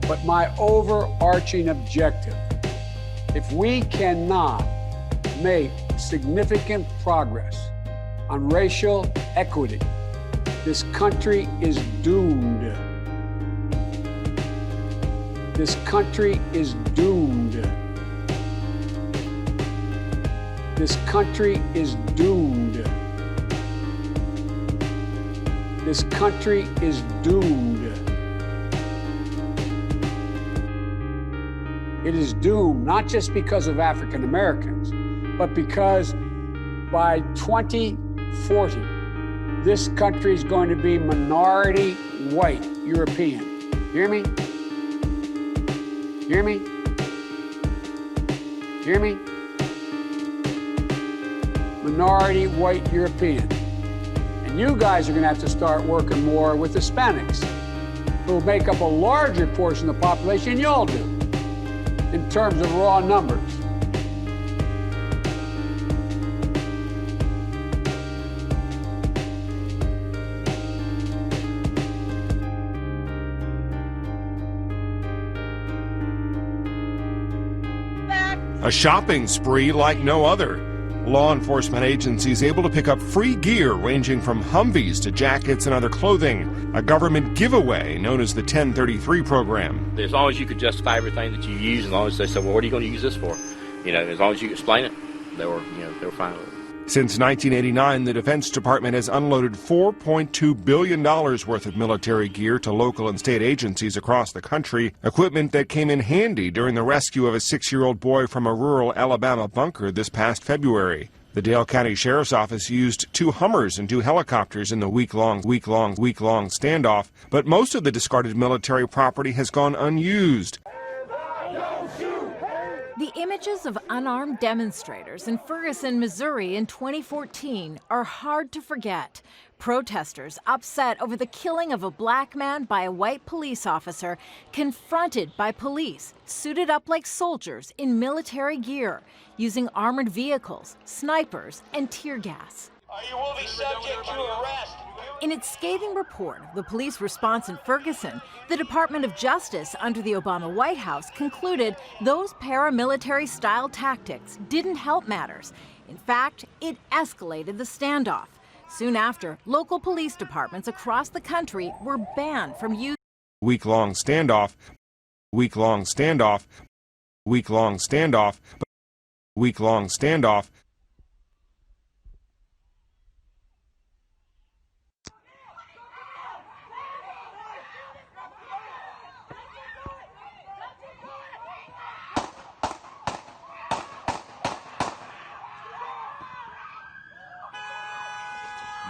but my overarching objective. If we cannot make significant progress on racial equity, this country is doomed. This country is doomed. This country is doomed. This country is doomed. It is doomed, not just because of African Americans, but because by 2040, this country is going to be minority white European. Hear me? Hear me? Hear me? Minority white European. And you guys are going to have to start working more with Hispanics, who make up a larger portion of the population than y'all do, in terms of raw numbers. A shopping spree like no other. Law enforcement agencies able to pick up free gear ranging from Humvees to jackets and other clothing. A government giveaway known as the 1033 program. As long as you could justify everything that you use, as long as they said, well, what are you going to use this for? You know, as long as you explain it, they were fine with it. Since 1989, the Defense Department has unloaded $4.2 billion worth of military gear to local and state agencies across the country, equipment that came in handy during the rescue of a 6-year-old boy from a rural Alabama bunker this past February. The Dale County Sheriff's Office used 2 Hummers and 2 helicopters in the week-long standoff, but most of the discarded military property has gone unused. The images of unarmed demonstrators in Ferguson, Missouri in 2014 are hard to forget. Protesters upset over the killing of a black man by a white police officer, confronted by police suited up like soldiers in military gear, using armored vehicles, snipers, and tear gas. You will be subject to arrest. In its scathing report of the police response in Ferguson, the Department of Justice under the Obama White House concluded those paramilitary-style tactics didn't help matters. In fact, it escalated the standoff. Soon after, local police departments across the country were banned from using week-long standoff.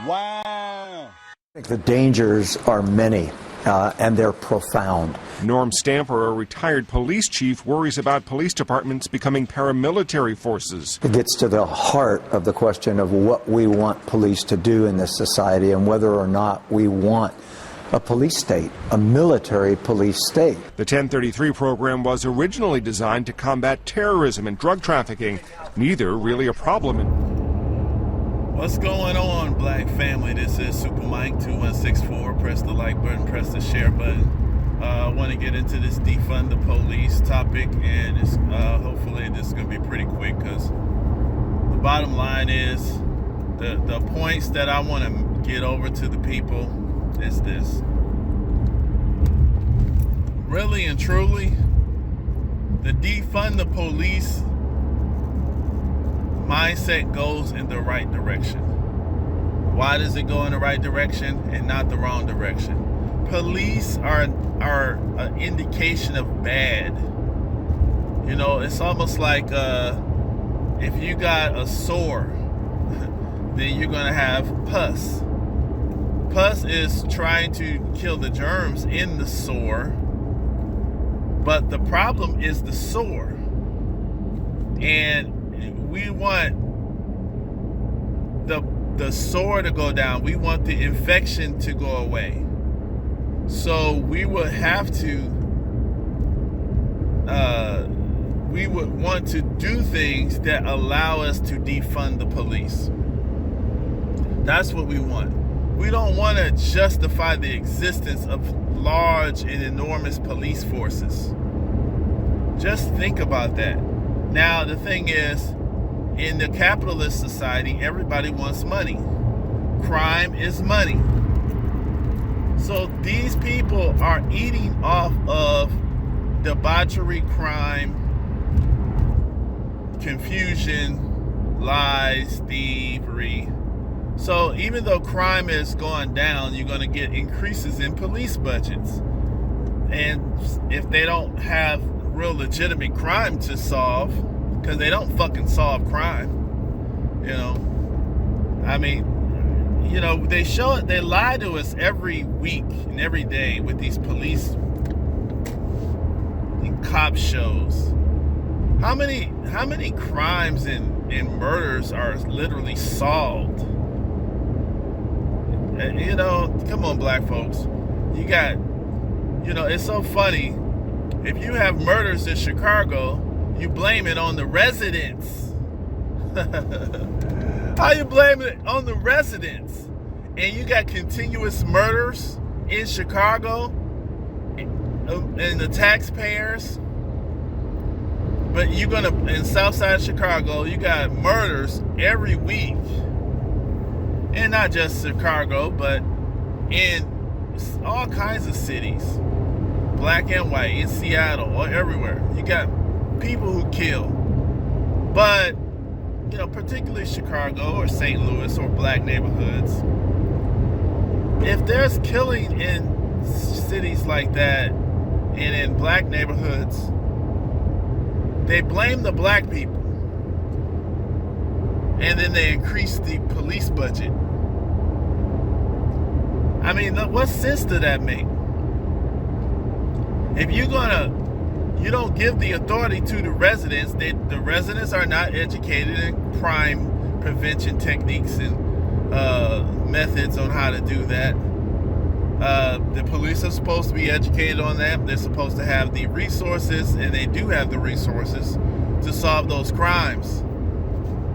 Wow. I think the dangers are many, and they're profound. Norm Stamper, a retired police chief, worries about police departments becoming paramilitary forces. It gets to the heart of the question of what we want police to do in this society and whether or not we want a police state, a military police state. The 1033 program was originally designed to combat terrorism and drug trafficking, neither really a problem. What's going on, Black family? This is Super Mike 2164. Press the like button, press the share button. I want to get into this defund the police topic, and it's, hopefully this is going to be pretty quick, because the bottom line is the points that I want to get over to the people is this. Really and truly, the defund the police mindset goes in the right direction. Why does it go in the right direction and not the wrong direction? Police are an indication of bad. You know, it's almost like if you got a sore, then you're gonna have pus. Pus is trying to kill the germs in the sore, but the problem is the sore. And we want the sore to go down. We want the infection to go away. So we would have to, we would want to do things that allow us to defund the police. That's what we want. We don't want to justify the existence of large and enormous police forces. Just think about that. Now, the thing is, in the capitalist society, everybody wants money. Crime is money. So these people are eating off of debauchery, crime, confusion, lies, thievery. So even though crime is going down, you're going to get increases in police budgets. And if they don't have real legitimate crime to solve, because they don't fucking solve crime, you know, I mean, you know, they lie to us every week and every day with these police and cop shows. How many crimes and murders are literally solved? And, you know, come on, black folks. You got, you know, it's so funny. If you have murders in Chicago, you blame it on the residents. How you blame it on the residents? And you got continuous murders in Chicago and the taxpayers. But you're gonna, in Southside Chicago, you got murders every week. And not just Chicago, but in all kinds of cities. Black and white, in Seattle, or everywhere. You got people who kill. But, you know, particularly Chicago or St. Louis or black neighborhoods, if there's killing in cities like that and in black neighborhoods, they blame the black people. And then they increase the police budget. I mean, what sense does that make? If you don't give the authority to the residents, the residents are not educated in crime prevention techniques and methods on how to do that. The police are supposed to be educated on that. They're supposed to have the resources, and they do have the resources to solve those crimes.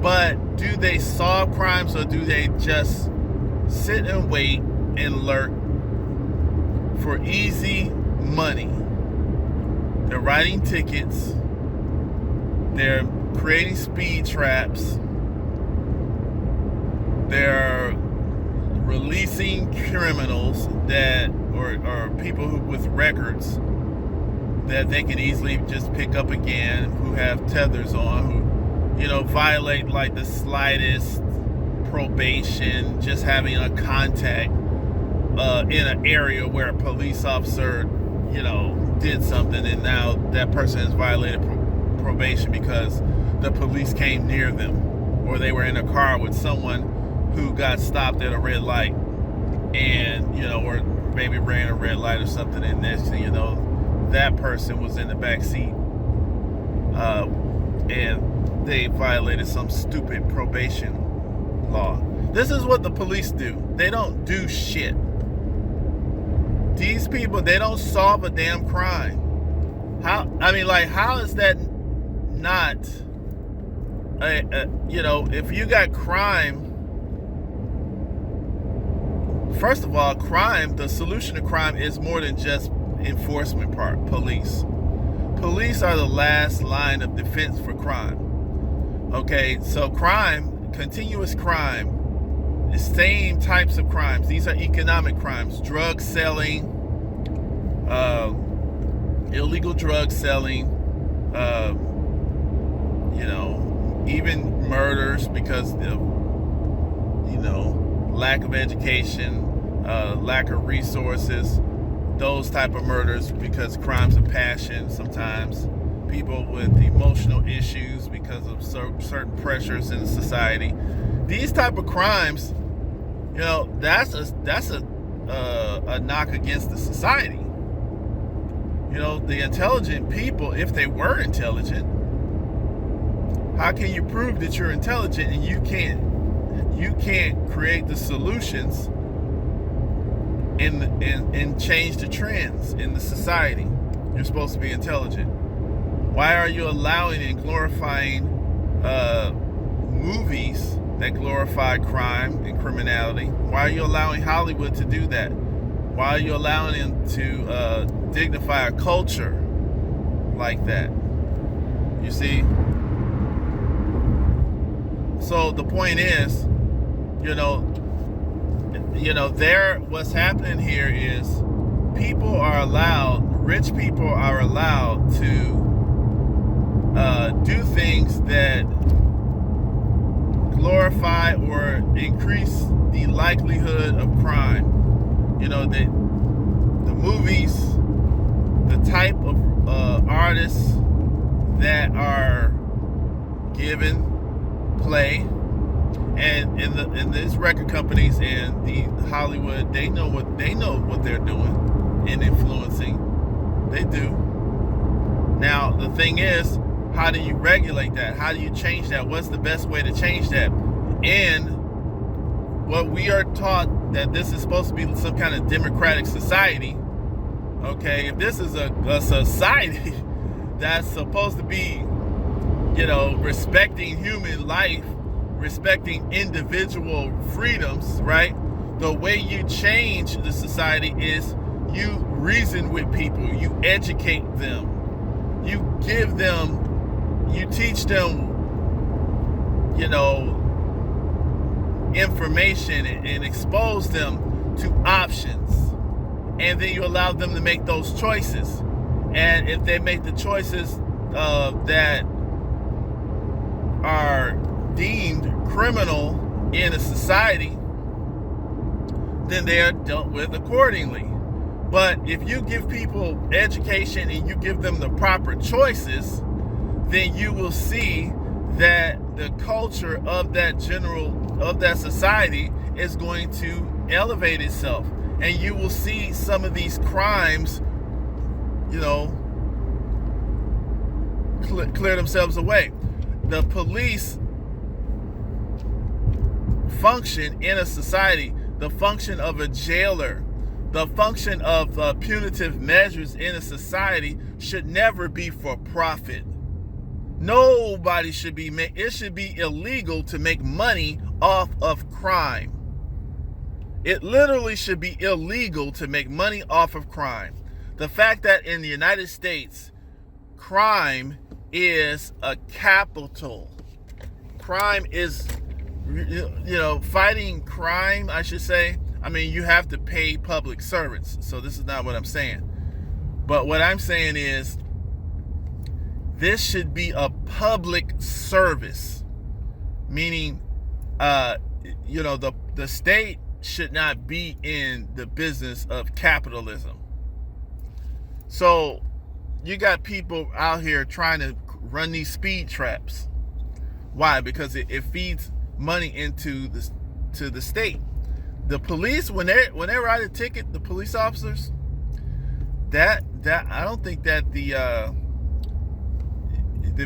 But do they solve crimes, or do they just sit and wait and lurk for easy money? They're writing tickets. They're creating speed traps. They're releasing criminals that, or people with records that they can easily just pick up again, who have tethers on, who, you know, violate like the slightest probation, just having a contact in an area where a police officer, you know, did something, and now that person has violated probation because the police came near them, or they were in a car with someone who got stopped at a red light, and, you know, or maybe ran a red light or something, and next thing you know, that person was in the back seat, and they violated some stupid probation law. This is what the police do. They don't do shit. These people, they don't solve a damn crime. How is that not, you know, if you got crime, first of all, crime, the solution to crime is more than just enforcement part, police. Police are the last line of defense for crime. Okay, so crime, continuous crime, the same types of crimes. These are economic crimes, drug selling, illegal drug selling, you know, even murders because of, you know, lack of education, lack of resources, those type of murders because crimes of passion sometimes. People with emotional issues because of certain pressures in society. These type of crimes, you know, that's a knock against the society. You know, the intelligent people, if they were intelligent, how can you prove that you're intelligent and you can't create the solutions and change the trends in the society? You're supposed to be intelligent. Why are you allowing and glorifying movies that glorify crime and criminality? Why are you allowing Hollywood to do that? Why are you allowing them to dignify a culture like that? You see? So the point is, what's happening here is rich people are allowed to do things that glorify or increase the likelihood of crime. The movies, the type of artists that are given play, and in these record companies and the Hollywood, they know what they're doing in influencing. They do. Now the thing is, how do you regulate that? How do you change that? What's the best way to change that? And what we are taught, that this is supposed to be some kind of democratic society. Okay, if this is a society that's supposed to be, respecting human life, respecting individual freedoms, right? The way you change the society is you reason with people, you educate them, you teach them, information and expose them to options. And then you allow them to make those choices. And if they make the choices that are deemed criminal in a society, then they are dealt with accordingly. But if you give people education and you give them the proper choices, then you will see that the culture of that society is going to elevate itself. And you will see some of these crimes, clear themselves away. The police function in a society, the function of a jailer, the function of punitive measures in a society should never be for profit. Nobody should be it should be illegal to make money off of crime. It literally should be illegal to make money off of crime. The fact that in the United States, crime is a capital. Crime is, fighting crime, I should say. I mean, you have to pay public servants. So this is not what I'm saying. But what I'm saying is, this should be a public service. Meaning, the state should not be in the business of capitalism. So you got people out here trying to run these speed traps. Why? Because it feeds money into the state. The police, when they write a ticket, the police officers, that I don't think that the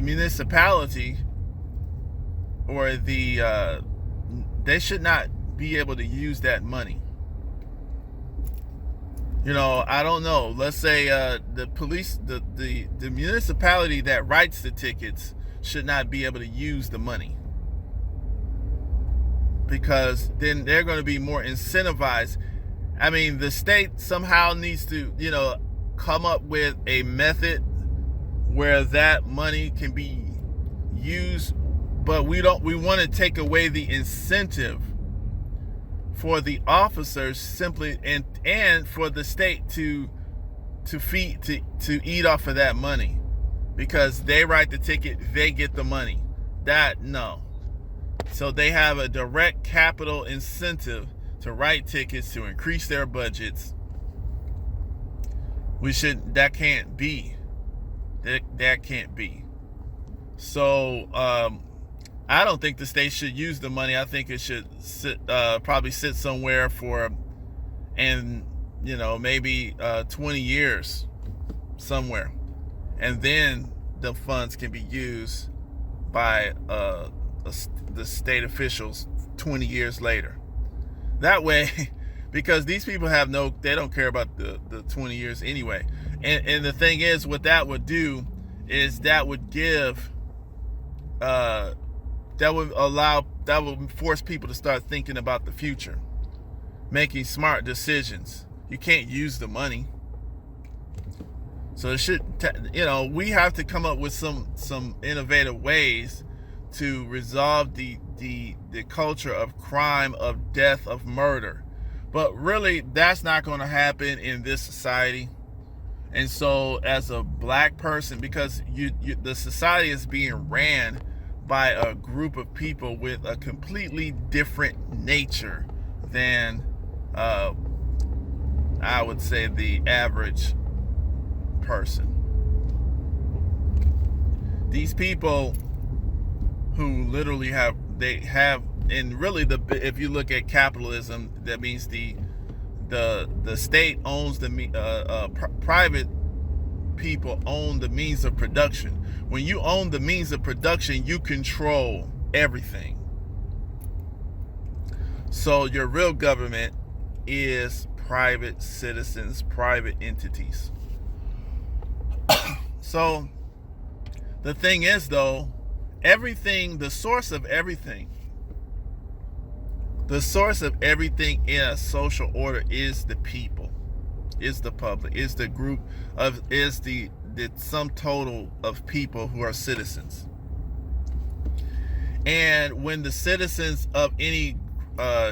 municipality or they should not be able to use that money. I don't know. Let's say the police, the municipality that writes the tickets should not be able to use the money, because then they're going to be more incentivized. I mean, the state somehow needs to, come up with a method where that money can be used, but we want to take away the incentive for the officers simply and for the state to eat off of that money, because they write the ticket, they get the money. No. So they have a direct capital incentive to write tickets to increase their budgets. That can't be. That can't be. So I don't think the state should use the money. I think it should probably sit somewhere for, maybe 20 years somewhere. And then the funds can be used by the state officials 20 years later. That way, because these people they don't care about the 20 years anyway. And the thing is, what that would do is that would force people to start thinking about the future, making smart decisions, You can't use the money. So it should, we have to come up with some innovative ways to resolve the culture of crime, of death, of murder. But really, that's not going to happen in this society. And so, as a black person, because the society is being ran by a group of people with a completely different nature than, I would say, the average person. These people who literally and really if you look at capitalism, that means the state owns private people own the means of production. When you own the means of production, you control everything. So your real government is private citizens, private entities. So the thing is, though, the source of everything in a social order is the people, is the public, is the group is the sum total of people who are citizens. And when the citizens of any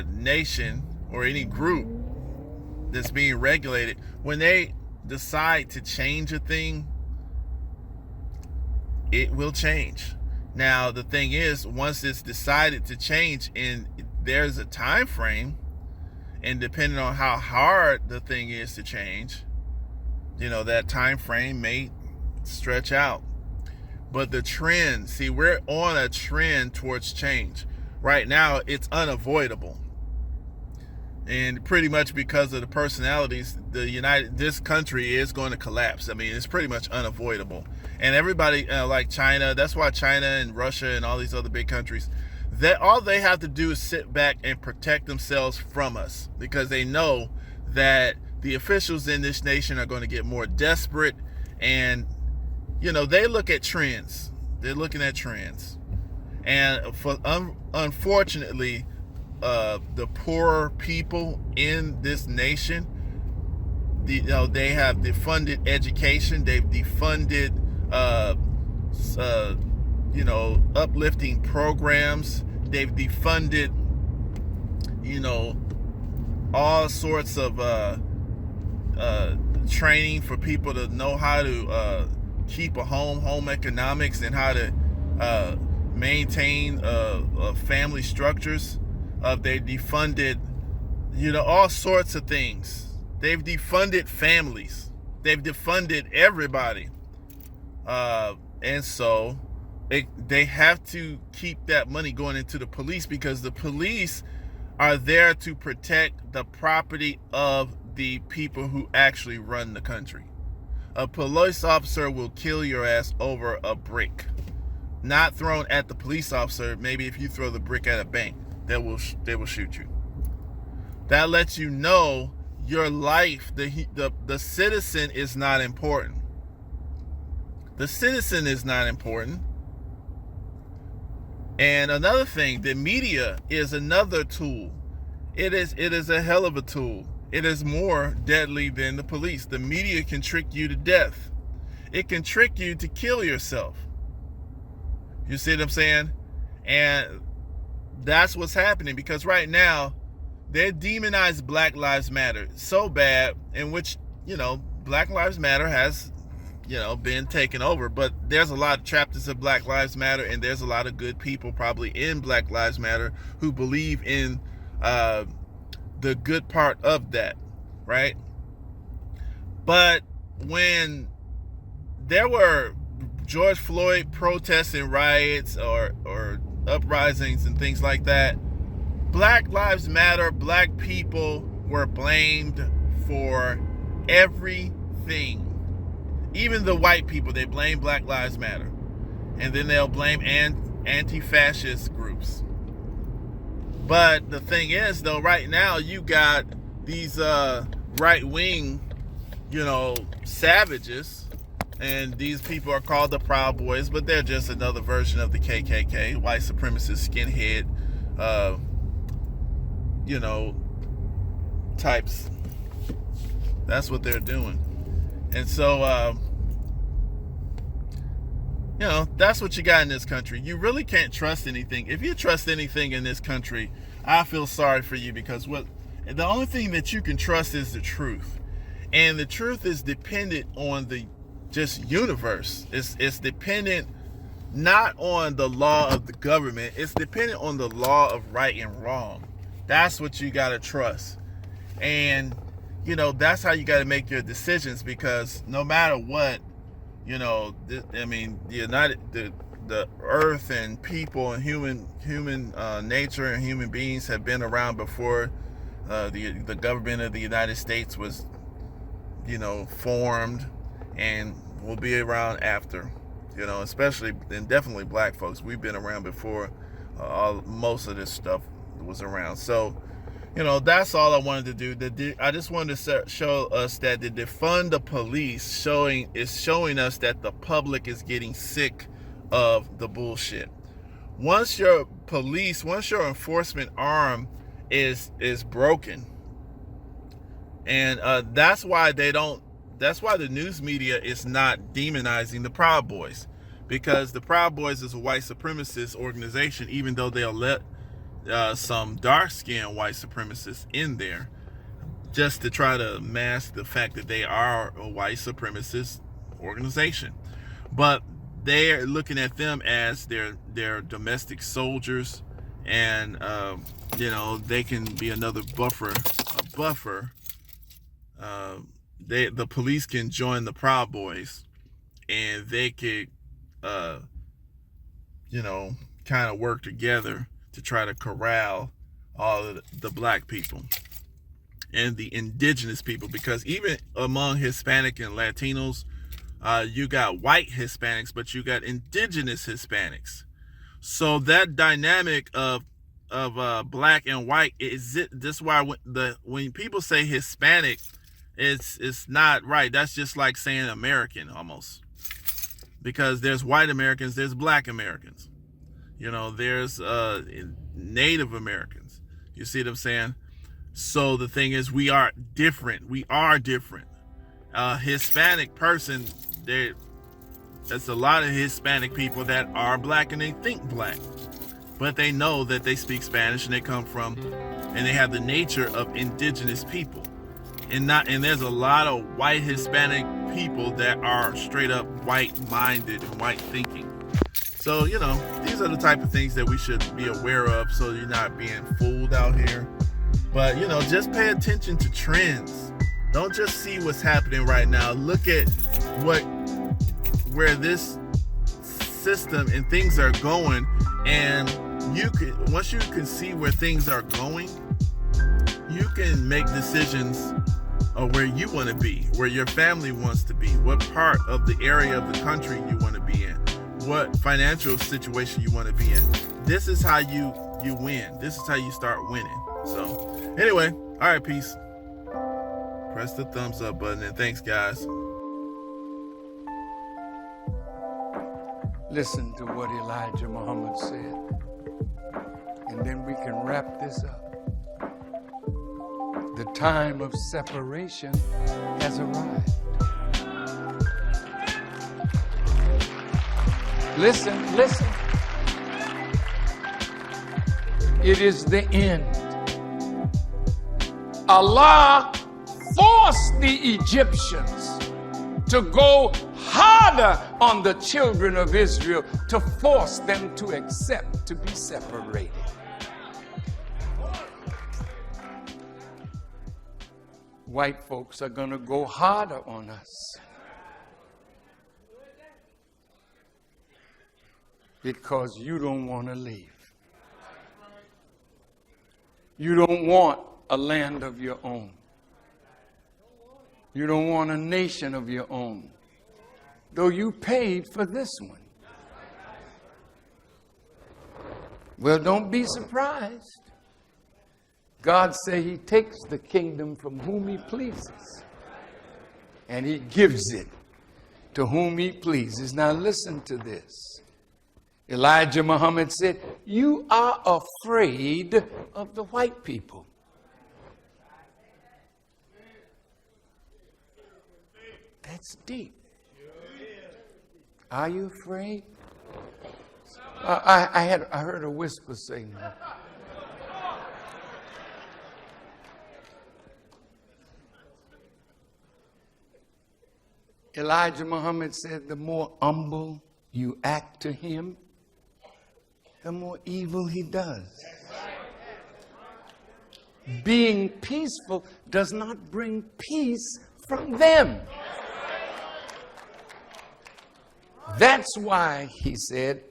nation or any group that's being regulated, when they decide to change a thing, it will change. Now, the thing is, once it's decided to change and there's a time frame, and depending on how hard the thing is to change, that time frame may stretch out. But the trend, see, we're on a trend towards change. Right now, it's unavoidable. And pretty much because of the personalities, this country is going to collapse. I mean, it's pretty much unavoidable. And everybody, like China, that's why China and Russia and all these other big countries, all they have to do is sit back and protect themselves from us, because they know that the officials in this nation are going to get more desperate. And, they look at trends. They're looking at trends. And unfortunately, the poorer people in this nation, they have defunded education. They've defunded, uplifting programs. They've defunded, all sorts of training for people to know how to keep a home economics, and how to maintain family structures. They defunded, all sorts of things. They've defunded families. They've defunded everybody. And so they have to keep that money going into the police, because the police are there to protect the property of the people who actually run the country. A police officer will kill your ass over a brick. Not thrown at the police officer. Maybe if you throw the brick at a bank, they will shoot you. That lets you know your life, the citizen is not important. The citizen is not important. And another thing, the media is another tool. It is a hell of a tool. It is more deadly than the police. The media can trick you to death. It can trick you to kill yourself. You see what I'm saying? And that's what's happening, because right now they demonize Black Lives Matter so bad, in which, Black Lives Matter has, been taken over. But there's a lot of chapters of Black Lives Matter, and there's a lot of good people probably in Black Lives Matter who believe in the good part of that, right? But when there were George Floyd protests and riots or uprisings and things like that, Black Lives Matter, black people were blamed for everything. Even the white people, they blame Black Lives Matter. And then they'll blame anti-fascist groups. But the thing is, though, right now you got these right-wing, savages, and these people are called the Proud Boys, but they're just another version of the KKK, white supremacist, skinhead, types. That's what they're doing. And so, you know, that's what you got in this country. You really can't trust anything. If you trust anything in this country, I feel sorry for you, because the only thing that you can trust is the truth. And the truth is dependent on the just universe. It's dependent not on the law of the government. It's dependent on the law of right and wrong. That's what you got to trust. And, you know, that's how you got to make your decisions, because no matter what, you know, I mean, the earth and people and human nature and human beings have been around before the government of the United States was, you know, formed, and will be around after, you know, especially and definitely black folks. We've been around before most of this stuff was around. So, you know, that's all I wanted to do. I just wanted to show us that the defund the police is showing us that the public is getting sick of the bullshit. Once your enforcement arm is broken, and that's why the news media is not demonizing the Proud Boys, because the Proud Boys is a white supremacist organization, even though they'll let some dark-skinned white supremacists in there just to try to mask the fact that they are a white supremacist organization. But they're looking at them as their domestic soldiers, and you know, they can be another buffer. The police can join the Proud Boys, and they could you know, kind of work together to try to corral all of the black people and the indigenous people, because even among Hispanic and Latinos, you got white Hispanics, but you got indigenous Hispanics. So that dynamic of black and white this why when people say Hispanic, it's not right. That's just like saying American almost, because there's white Americans, there's black Americans. You know, there's Native Americans. You see what I'm saying? So the thing is, we are different. We are different. Hispanic person, there's a lot of Hispanic people that are black and they think black, but they know that they speak Spanish and they come from, and they have the nature of indigenous people. And there's a lot of white Hispanic people that are straight up white-minded and white-thinking. So, you know, these are the type of things that we should be aware of, so you're not being fooled out here. But, you know, just pay attention to trends. Don't just see what's happening right now. Look at where this system and things are going, and once you can see where things are going, you can make decisions of where you want to be, where your family wants to be, what part of the area of the country you want to be in, what financial situation you want to be in. This is how you win. This is how you start winning. So anyway, all right, peace. Press the thumbs up button, and thanks, guys. Listen to what Elijah Muhammad said, and then we can wrap this up. The time of separation has arrived. Listen. It is the end. Allah forced the Egyptians to go harder on the children of Israel, to force them to accept to be separated. White folks are going to go harder on us, because you don't want to leave. You don't want a land of your own. You don't want a nation of your own, though you paid for this one. Well, don't be surprised. God said he takes the kingdom from whom he pleases, and he gives it to whom he pleases. Now listen to this. Elijah Muhammad said, you are afraid of the white people. That's deep. Are you afraid? I heard a whisper say no. Elijah Muhammad said, the more humble you act to him, the more evil he does. Being peaceful does not bring peace from them. That's why he said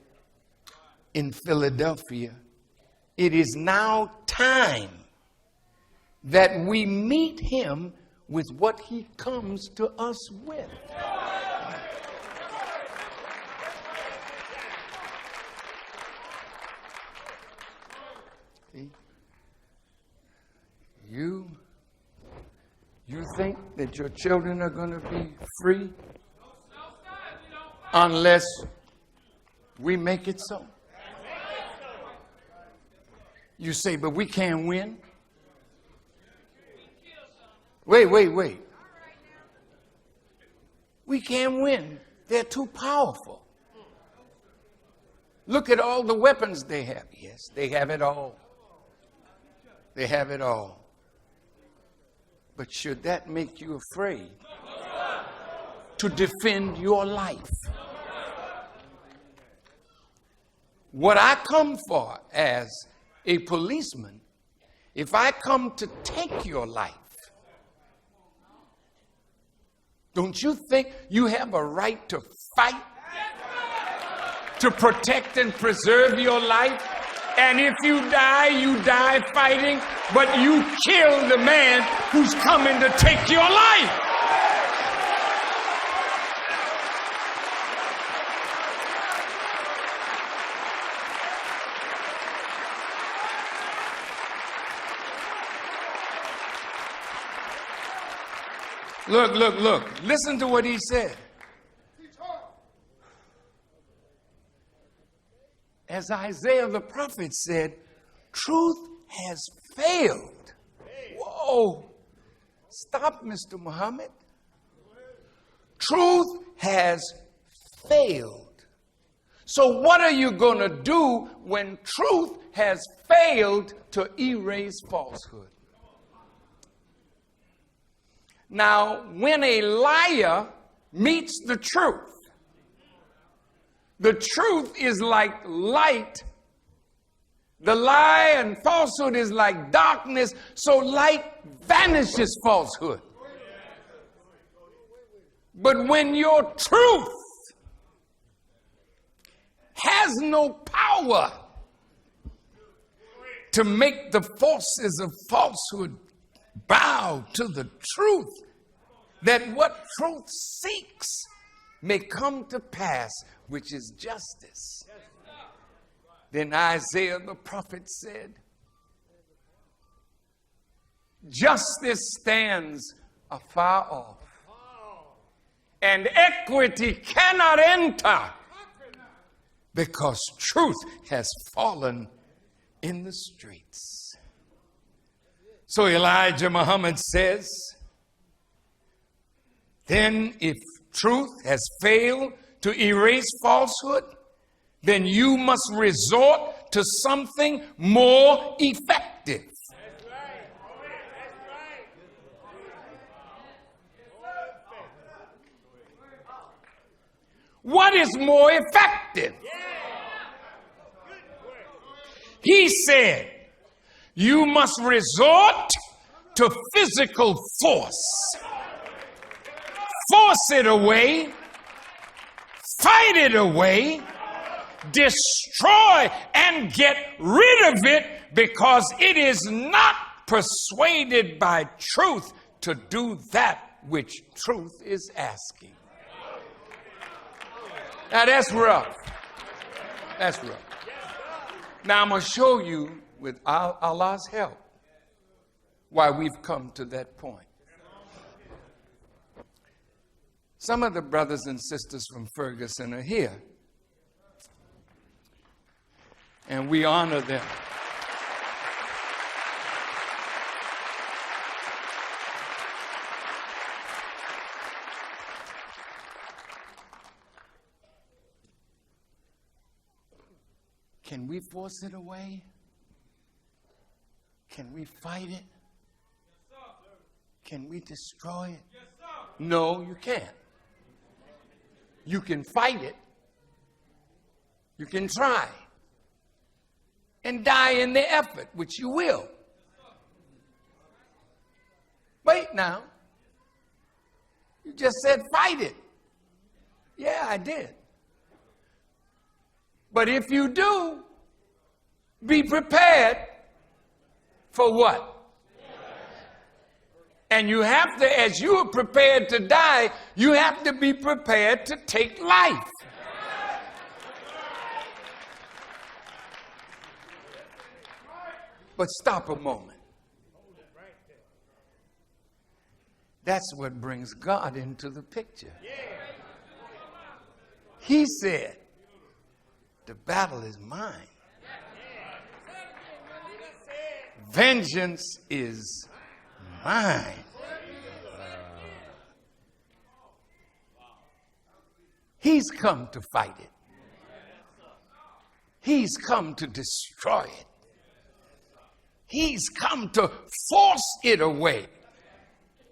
in Philadelphia, it is now time that we meet him with what he comes to us with. See? You think that your children are going to be free unless we make it so? You say, but we can't win. Wait. We can't win. They're too powerful. Look at all the weapons they have. Yes, they have it all. They have it all. But should that make you afraid to defend your life? What I come for as a policeman, if I come to take your life, don't you think you have a right to fight to protect and preserve your life? And if you die fighting, but you kill the man who's coming to take your life. Look. Listen to what he said. As Isaiah the prophet said, truth has failed. Whoa. Stop, Mr. Muhammad. Truth has failed. So what are you going to do when truth has failed to erase falsehood? Now, when a liar meets the truth is like light. The lie and falsehood is like darkness, so light vanishes falsehood. But when your truth has no power to make the forces of falsehood bow to the truth, that what truth seeks may come to pass, which is justice. Then Isaiah the prophet said, justice stands afar off, and equity cannot enter, because truth has fallen in the streets. So Elijah Muhammad says, then if truth has failed to erase falsehood, then you must resort to something more effective. That's right. What is more effective? He said, you must resort to physical force. Force it away, fight it away, destroy and get rid of it, because it is not persuaded by truth to do that which truth is asking. Now that's rough. That's rough. Now I'm going to show you, with Allah's help, why we've come to that point. Some of the brothers and sisters from Ferguson are here, and we honor them. Can we force it away? Can we fight it? Can we destroy it? No, you can't. You can fight it. You can try and die in the effort, which you will. Wait now. You just said fight it. Yeah, I did. But if you do, be prepared for what? And you have to, as you are prepared to die, you have to be prepared to take life. But stop a moment. That's what brings God into the picture. He said, the battle is mine. Vengeance is mine. He's come to fight it. He's come to destroy it. He's come to force it away.